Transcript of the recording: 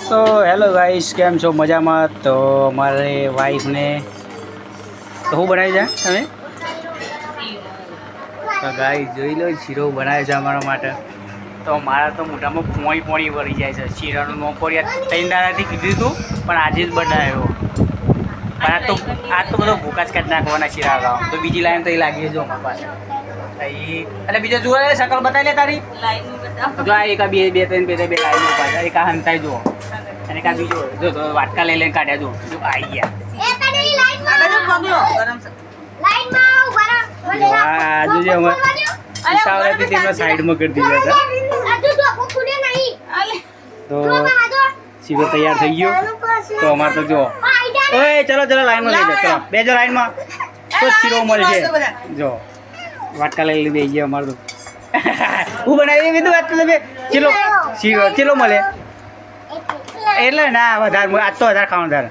તો hello guys, કેમ છો? મજામાં? તો મારે વાઈફને તો શું બનાવી છે તમે? તો ગાઈસ જોઈ લો, શીરો બનાવે છે અમારા માટે. તો મારા તો મોઢામાં પોણી વળી જાય છે. શીરાનું નોકોરી 3 દાડાથી કીધું હતું, પણ આજે જ બનાવ્યો. પણ આજ તો બધો ભૂકા જ કાઢી નાખવાના શીરા ખાવા. તો બીજી લાઈન તો એ લાગી જો અમારા પાસે. એટલે બીજો જુઓ, શકલ બતાવી લે તારી જો. આ એક બે ત્રણ લાઈનો પાછા એક આ હંતાઈ જુઓ, અને કા બીજો જો તો વાટકા લઈ લઈને કાઢ્યા જો. જો આવી ગયા સાઈડમાં કરી દીધા હતા. તો શીરો તૈયાર થઈ ગયો. તો અમારે તો જો ચલો લાઈનમાં લઈ જાઓ. ચલો બેજો લાઈનમાં, તો શીરો મળશે. જો વાટકા લઈ લીધી ગયા અમારે તો. હું બનાવી દીધું વાત તમે. ચલો શીરો ચલો મળે એટલે ના વધારે. આજ તો વધારે ખાવાનું વધારે.